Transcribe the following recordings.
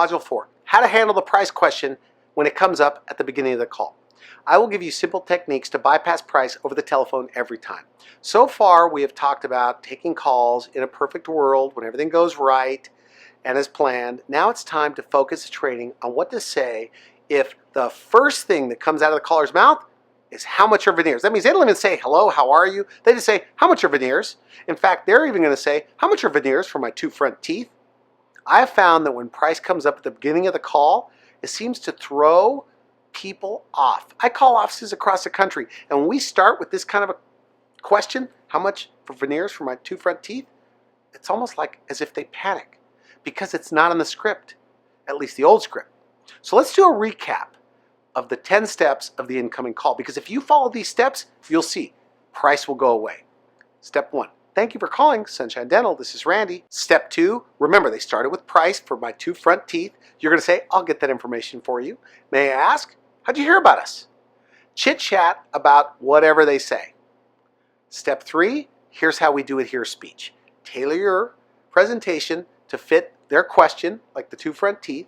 Module 4, how to handle the price question when it comes up at the beginning of the call. I will give you simple techniques to bypass price over the telephone every time. So far, we have talked about taking calls in a perfect world when everything goes right and as planned. Now it's time to focus the training on what to say if the first thing that comes out of the caller's mouth is how much are veneers. That means they don't even say, hello, how are you? They just say, how much are veneers? In fact, they're even going to say, how much are veneers for my 2 front teeth? I have found that when price comes up at the beginning of the call, it seems to throw people off. I call offices across the country, and when we start with this kind of a question, how much for veneers for my 2 front teeth? It's almost like as if they panic because it's not in the script, at least the old script. So let's do a recap of the 10 steps of the incoming call, because if you follow these steps, you'll see price will go away. Step 1. Thank you for calling Sunshine Dental. This is Randy. Step 2, remember they started with price for my 2 front teeth. You're going to say, I'll get that information for you. May I ask, how'd you hear about us? Chit chat about whatever they say. Step 3, here's how we do it here speech. Tailor your presentation to fit their question, like the 2 front teeth.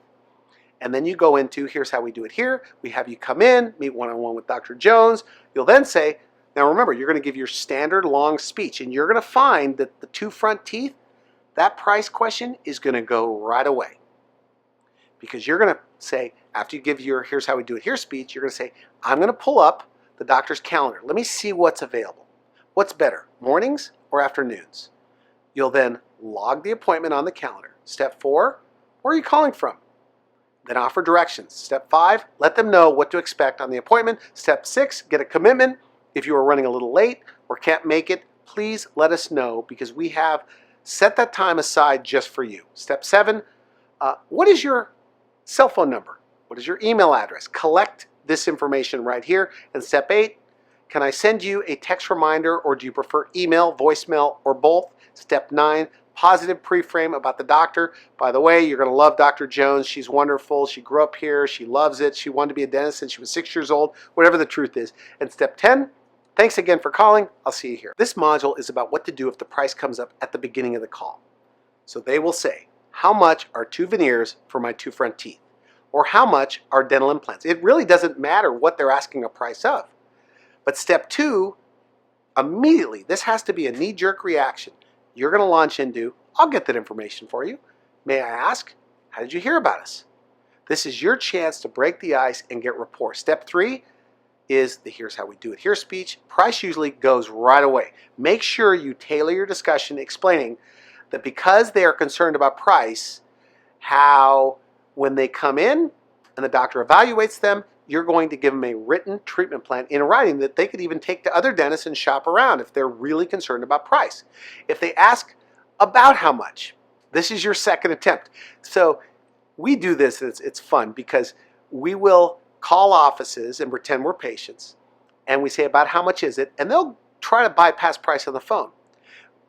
And then you go into, here's how we do it here. We have you come in, meet one-on-one with Dr. Jones. You'll then say, now remember, you're going to give your standard long speech, and you're going to find that the 2 front teeth, that price question is going to go right away. Because you're going to say, after you give your here's how we do it here speech, you're going to say, I'm going to pull up the doctor's calendar. Let me see what's available. What's better, mornings or afternoons? You'll then log the appointment on the calendar. Step 4, where are you calling from? Then offer directions. Step 5, let them know what to expect on the appointment. Step 6, get a commitment. If you are running a little late or can't make it, please let us know, because we have set that time aside just for you. Step 7, what is your cell phone number? What is your email address? Collect this information right here. And step 8, can I send you a text reminder, or do you prefer email, voicemail, or both? Step 9, positive pre-frame about the doctor. By the way, you're going to love Dr. Jones. She's wonderful. She grew up here. She loves it. She wanted to be a dentist since she was 6 years old, whatever the truth is. And step 10, thanks again for calling. I'll see you here. This module is about what to do if the price comes up at the beginning of the call. So they will say, how much are 2 veneers for my 2 front teeth? Or how much are dental implants? It really doesn't matter what they're asking a price of. But step 2, immediately, this has to be a knee-jerk reaction. You're going to launch into, I'll get that information for you. May I ask, how did you hear about us? This is your chance to break the ice and get rapport. Step 3 is the here's how we do it here speech. Price usually goes right away. Make sure you tailor your discussion explaining that because they are concerned about price, how when they come in and the doctor evaluates them, you're going to give them a written treatment plan in writing that they could even take to other dentists and shop around if they're really concerned about price. If they ask about how much, this is your second attempt. So we do this, it's fun, because we will call offices and pretend we're patients, and we say about how much is it, and they'll try to bypass price on the phone.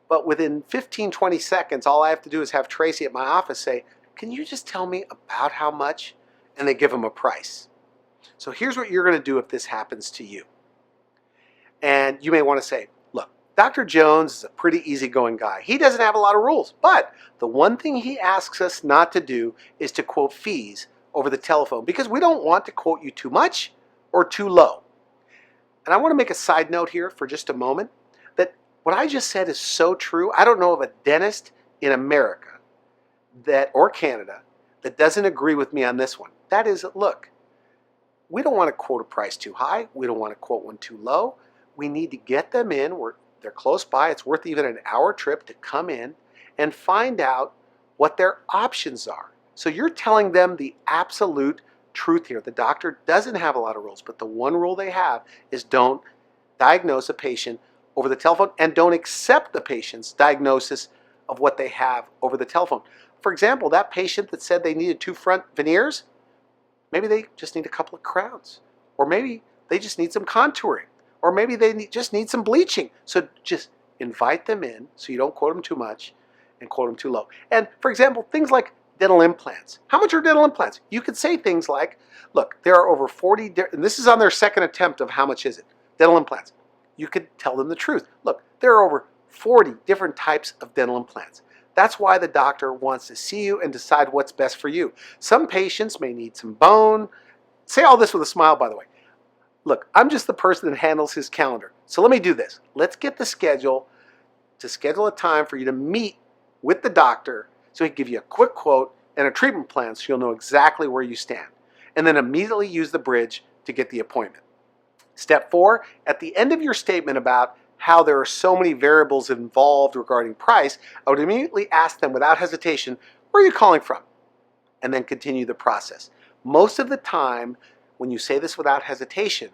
But within 15, 20 seconds, all I have to do is have Tracy at my office say, can you just tell me about how much? And they give them a price. So here's what you're going to do if this happens to you. And you may want to say, look, Dr. Jones is a pretty easygoing guy. He doesn't have a lot of rules, but the one thing he asks us not to do is to quote fees over the telephone, because we don't want to quote you too much or too low. And I want to make a side note here for just a moment, that what I just said is so true. I don't know of a dentist in America or Canada that doesn't agree with me on this one. That is, look, we don't want to quote a price too high. We don't want to quote one too low. We need to get them in where they're close by. It's worth even an hour trip to come in and find out what their options are. So you're telling them the absolute truth here. The doctor doesn't have a lot of rules, but the one rule they have is don't diagnose a patient over the telephone, and don't accept the patient's diagnosis of what they have over the telephone. For example, that patient that said they needed 2 front veneers, maybe they just need a couple of crowns, or maybe they just need some contouring, or maybe they just need some bleaching. So just invite them in so you don't quote them too much and quote them too low. And for example, things like dental implants. How much are dental implants? You could say things like, look, there are over 40, and this is on their second attempt of how much is it, dental implants. You could tell them the truth. Look, there are over 40 different types of dental implants. That's why the doctor wants to see you and decide what's best for you. Some patients may need some bone. Say all this with a smile, by the way. Look, I'm just the person that handles his calendar. So let me do this. Let's get the schedule to schedule a time for you to meet with the doctor so he can give you a quick quote and a treatment plan so you'll know exactly where you stand. And then immediately use the bridge to get the appointment. Step 4, at the end of your statement about how there are so many variables involved regarding price, I would immediately ask them without hesitation, where are you calling from? And then continue the process. Most of the time, when you say this without hesitation,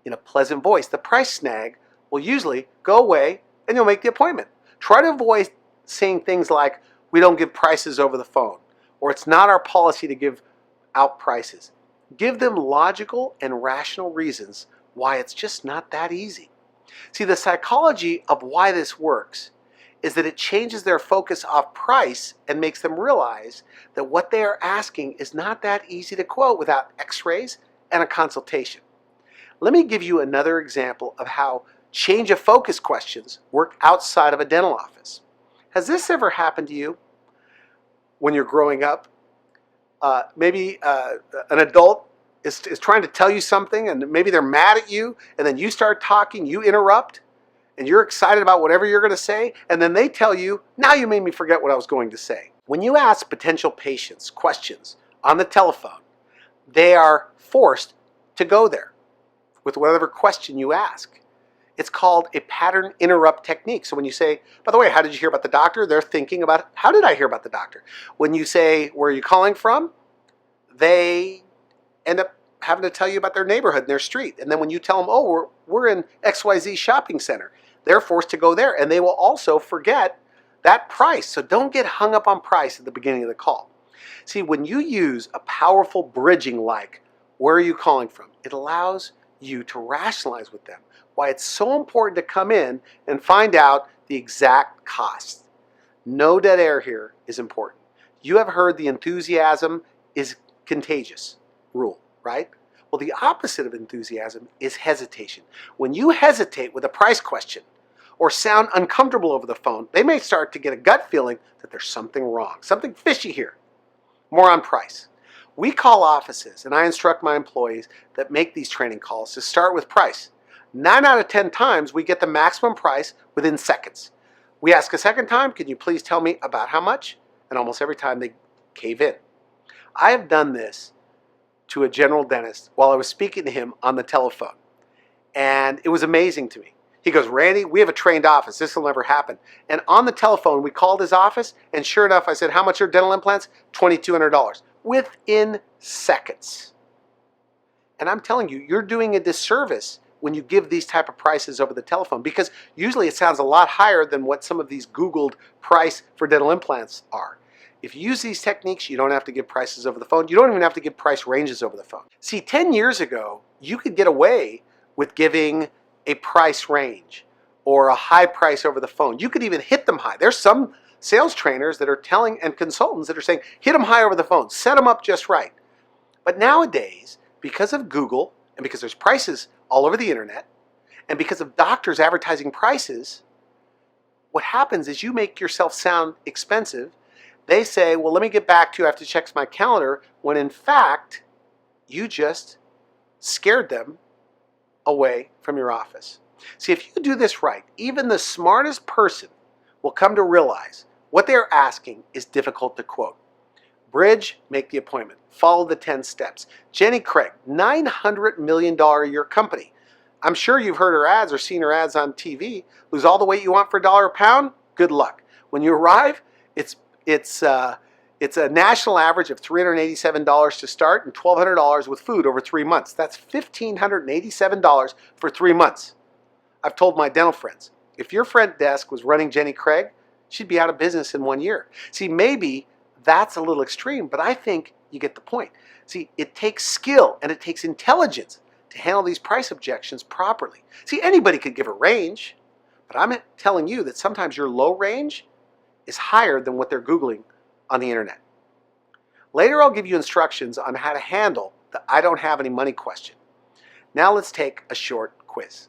in a pleasant voice, the price snag will usually go away and you'll make the appointment. Try to avoid saying things like, we don't give prices over the phone, or it's not our policy to give out prices. Give them logical and rational reasons why it's just not that easy. See, the psychology of why this works is that it changes their focus off price and makes them realize that what they are asking is not that easy to quote without x-rays and a consultation. Let me give you another example of how change of focus questions work outside of a dental office. Has this ever happened to you when you're growing up? Maybe an adult is trying to tell you something and maybe they're mad at you, and then you start talking, you interrupt, and you're excited about whatever you're going to say, and then they tell you, now you made me forget what I was going to say. When you ask potential patients questions on the telephone, they are forced to go there with whatever question you ask. It's called a pattern interrupt technique. So when you say, by the way, how did you hear about the doctor? They're thinking about, how did I hear about the doctor? When you say, where are you calling from? They end up having to tell you about their neighborhood and their street. And then when you tell them, oh, we're in XYZ shopping center, they're forced to go there. And they will also forget that price. So don't get hung up on price at the beginning of the call. See, when you use a powerful bridging like, where are you calling from? It allows you to rationalize with them why it's so important to come in and find out the exact cost. No dead air here is important. You have heard the enthusiasm is contagious rule, right? Well, the opposite of enthusiasm is hesitation. When you hesitate with a price question or sound uncomfortable over the phone, they may start to get a gut feeling that there's something wrong, something fishy here. More on price. We call offices, and I instruct my employees that make these training calls to start with price. 9 out of 10 times, we get the maximum price within seconds. We ask a second time, can you please tell me about how much? And almost every time they cave in. I have done this to a general dentist while I was speaking to him on the telephone. And it was amazing to me. He goes, Randy, we have a trained office. This will never happen. And on the telephone, we called his office, and sure enough, I said, how much are dental implants? $2,200. Within seconds. And I'm telling you, you're doing a disservice when you give these type of prices over the telephone, because usually it sounds a lot higher than what some of these Googled price for dental implants are. If you use these techniques, you don't have to give prices over the phone. You don't even have to give price ranges over the phone. See, 10 years ago, you could get away with giving a price range or a high price over the phone. You could even hit them high. There's some sales trainers that are telling, and consultants that are saying, hit them high over the phone, set them up just right. But nowadays, because of Google, and because there's prices all over the internet, and because of doctors advertising prices, what happens is you make yourself sound expensive. They say, well, let me get back to you, I have to check my calendar, when in fact, you just scared them away from your office. See, if you do this right, even the smartest person will come to realize what they're asking is difficult to quote. Bridge, make the appointment. Follow the 10 steps. Jenny Craig, $900 million a year company. I'm sure you've heard her ads or seen her ads on TV. Lose all the weight you want for $1 a pound? Good luck. When you arrive, it's a national average of $387 to start and $1,200 with food over 3 months. That's $1,587 for 3 months. I've told my dental friends, if your front desk was running Jenny Craig, she'd be out of business in 1 year. See, maybe that's a little extreme, but I think you get the point. See, it takes skill and it takes intelligence to handle these price objections properly. See, anybody could give a range, but I'm telling you that sometimes your low range is higher than what they're Googling on the internet. Later, I'll give you instructions on how to handle the I don't have any money question. Now let's take a short quiz.